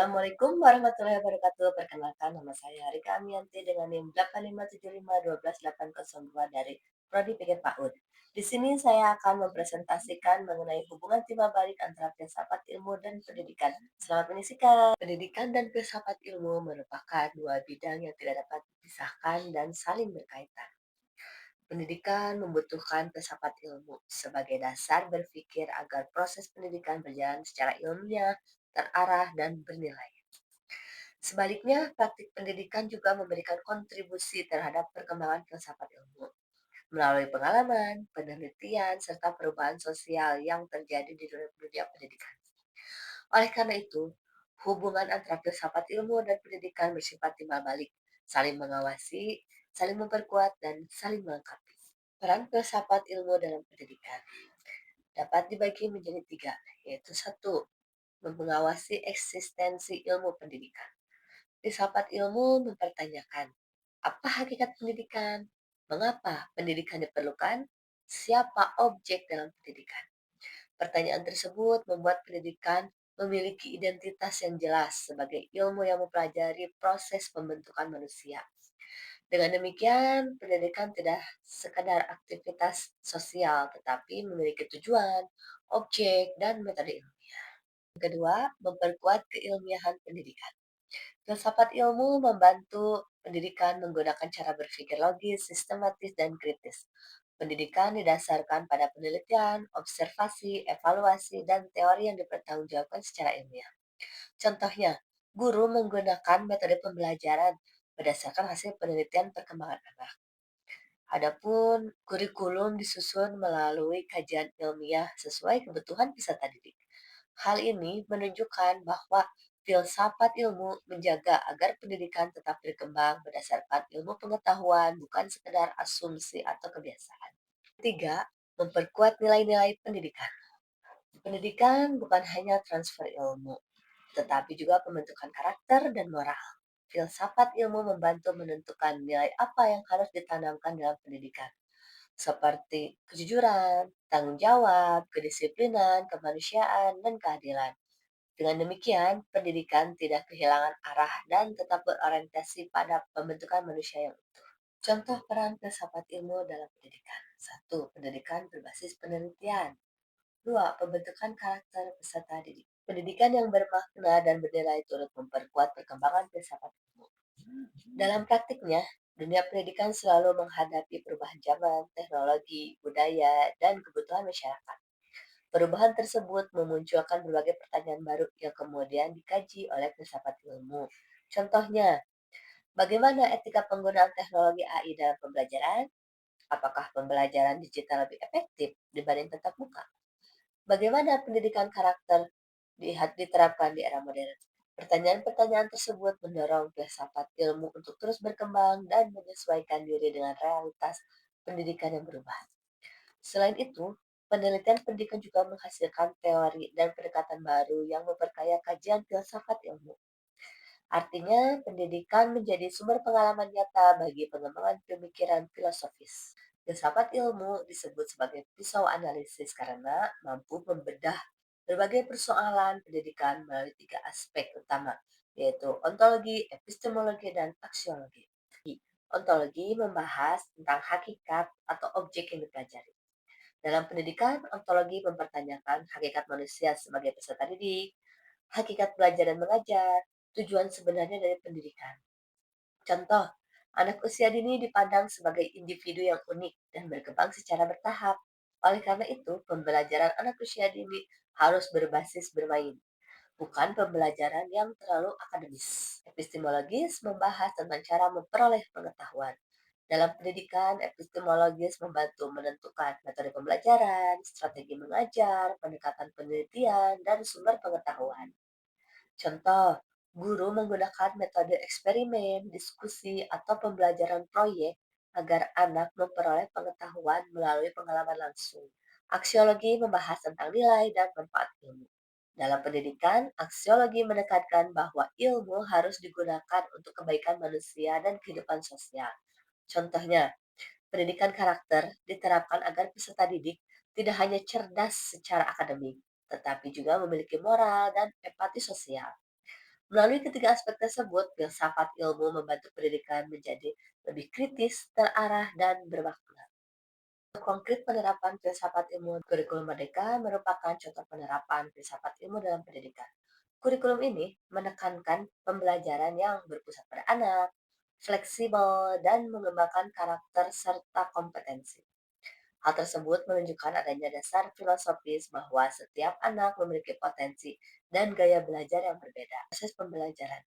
Assalamualaikum warahmatullahi wabarakatuh. Perkenalkan nama saya Rika Amianti dengan NIM 8575128002 dari Prodi Pikir PAUD. Di sini saya akan mempresentasikan mengenai hubungan timbal balik antara filsafat ilmu dan pendidikan. Selamat menyaksikan. Pendidikan dan filsafat ilmu merupakan dua bidang yang tidak dapat dipisahkan dan saling berkaitan. Pendidikan membutuhkan filsafat ilmu sebagai dasar berpikir agar proses pendidikan berjalan secara ilmiah, terarah, dan bernilai. Sebaliknya, praktik pendidikan juga memberikan kontribusi terhadap perkembangan filsafat ilmu melalui pengalaman, penelitian, serta perubahan sosial yang terjadi di dunia pendidikan. Oleh karena itu, hubungan antara filsafat ilmu dan pendidikan bersifat timbal balik, saling mengawasi, saling memperkuat, dan saling melengkapi. Peran filsafat ilmu dalam pendidikan dapat dibagi menjadi tiga, yaitu satu, mengawasi eksistensi ilmu pendidikan. Filsafat ilmu mempertanyakan, apa hakikat pendidikan? Mengapa pendidikan diperlukan? Siapa objek dalam pendidikan? Pertanyaan tersebut membuat pendidikan memiliki identitas yang jelas sebagai ilmu yang mempelajari proses pembentukan manusia. Dengan demikian, pendidikan tidak sekadar aktivitas sosial, tetapi memiliki tujuan, objek, dan metode ilmiah. Kedua, memperkuat keilmiahan pendidikan. Filsafat ilmu membantu pendidikan menggunakan cara berpikir logis, sistematis, dan kritis. Pendidikan didasarkan pada penelitian, observasi, evaluasi, dan teori yang dipertanggungjawabkan secara ilmiah. Contohnya, guru menggunakan metode pembelajaran berdasarkan hasil penelitian perkembangan anak. Adapun kurikulum disusun melalui kajian ilmiah sesuai kebutuhan peserta didik. Hal ini menunjukkan bahwa filsafat ilmu menjaga agar pendidikan tetap berkembang berdasarkan ilmu pengetahuan, bukan sekedar asumsi atau kebiasaan. Ketiga, memperkuat nilai-nilai pendidikan. Pendidikan bukan hanya transfer ilmu, tetapi juga pembentukan karakter dan moral. Filsafat ilmu membantu menentukan nilai apa yang harus ditanamkan dalam pendidikan, seperti kejujuran, tanggung jawab, kedisiplinan, kemanusiaan, dan keadilan. Dengan demikian, pendidikan tidak kehilangan arah dan tetap berorientasi pada pembentukan manusia yang utuh. Contoh peran filsafat ilmu dalam pendidikan. Satu, pendidikan berbasis penelitian. Dua, pembentukan karakter peserta didik. Pendidikan yang bermakna dan bernilai turut memperkuat perkembangan filsafat ilmu. Dalam praktiknya, dunia pendidikan selalu menghadapi perubahan zaman, teknologi, budaya, dan kebutuhan masyarakat. Perubahan tersebut memunculkan berbagai pertanyaan baru yang kemudian dikaji oleh filsafat ilmu. Contohnya, bagaimana etika penggunaan teknologi AI dalam pembelajaran? Apakah pembelajaran digital lebih efektif dibanding tatap muka? Bagaimana pendidikan karakter diterapkan di era modern? Pertanyaan-pertanyaan tersebut mendorong filsafat ilmu untuk terus berkembang dan menyesuaikan diri dengan realitas pendidikan yang berubah. Selain itu, penelitian pendidikan juga menghasilkan teori dan pendekatan baru yang memperkaya kajian filsafat ilmu. Artinya, pendidikan menjadi sumber pengalaman nyata bagi pengembangan pemikiran filosofis. Filsafat ilmu disebut sebagai pisau analisis karena mampu membedah berbagai persoalan pendidikan melalui tiga aspek utama, yaitu ontologi, epistemologi, dan aksiologi. Ontologi membahas tentang hakikat atau objek yang dipelajari. Dalam pendidikan, ontologi mempertanyakan hakikat manusia sebagai peserta didik, hakikat belajar dan mengajar, tujuan sebenarnya dari pendidikan. Contoh, anak usia dini dipandang sebagai individu yang unik dan berkembang secara bertahap. Oleh karena itu, pembelajaran anak usia dini harus berbasis bermain, bukan pembelajaran yang terlalu akademis. Epistemologis membahas tentang cara memperoleh pengetahuan. Dalam pendidikan, epistemologis membantu menentukan metode pembelajaran, strategi mengajar, pendekatan penelitian, dan sumber pengetahuan. Contoh, guru menggunakan metode eksperimen, diskusi, atau pembelajaran proyek agar anak memperoleh pengetahuan melalui pengalaman langsung. Aksiologi membahas tentang nilai dan manfaat ilmu. Dalam pendidikan, aksiologi menekankan bahwa ilmu harus digunakan untuk kebaikan manusia dan kehidupan sosial. Contohnya, pendidikan karakter diterapkan agar peserta didik tidak hanya cerdas secara akademik, tetapi juga memiliki moral dan empati sosial. Melalui ketiga aspek tersebut, filsafat ilmu membantu pendidikan menjadi lebih kritis, terarah, dan bermakna. Konkret penerapan filsafat ilmu kurikulum merdeka merupakan contoh penerapan filsafat ilmu dalam pendidikan. Kurikulum ini menekankan pembelajaran yang berpusat pada anak, fleksibel, dan mengembangkan karakter serta kompetensi. Hal tersebut menunjukkan adanya dasar filosofis bahwa setiap anak memiliki potensi dan gaya belajar yang berbeda. Proses pembelajaran.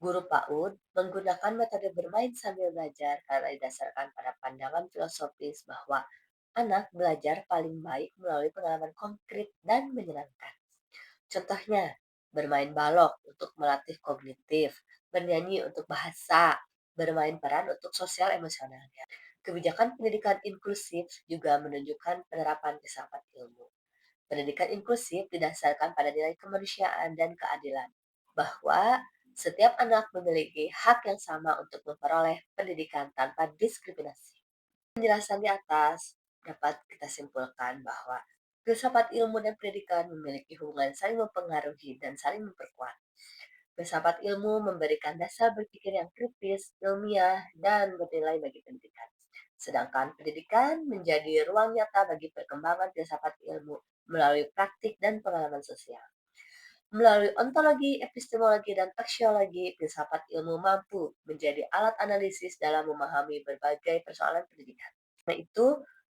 Guru PAUD menggunakan metode bermain sambil belajar karena didasarkan pada pandangan filosofis bahwa anak belajar paling baik melalui pengalaman konkret dan menyenangkan. Contohnya, bermain balok untuk melatih kognitif, bernyanyi untuk bahasa, bermain peran untuk sosial emosionalnya. Kebijakan pendidikan inklusif juga menunjukkan penerapan filsafat ilmu. Pendidikan inklusif didasarkan pada nilai kemanusiaan dan keadilan, bahwa setiap anak memiliki hak yang sama untuk memperoleh pendidikan tanpa diskriminasi. Penjelasan di atas dapat kita simpulkan bahwa filsafat ilmu dan pendidikan memiliki hubungan saling mempengaruhi dan saling memperkuat. Filsafat ilmu memberikan dasar berpikir yang kritis, ilmiah, dan bernilai bagi pendidikan. Sedangkan pendidikan menjadi ruang nyata bagi perkembangan filsafat ilmu melalui praktik dan pengalaman sosial. Melalui ontologi, epistemologi, dan aksiologi, filsafat ilmu mampu menjadi alat analisis dalam memahami berbagai persoalan pendidikan. Karena itu,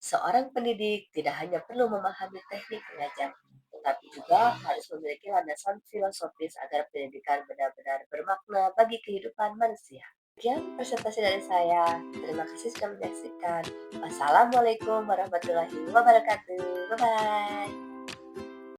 seorang pendidik tidak hanya perlu memahami teknik mengajar, tetapi juga harus memiliki landasan filosofis agar pendidikan benar-benar bermakna bagi kehidupan manusia. Sekian presentasi dari saya. Terima kasih sudah menyaksikan. Wassalamualaikum warahmatullahi wabarakatuh. Bye-bye.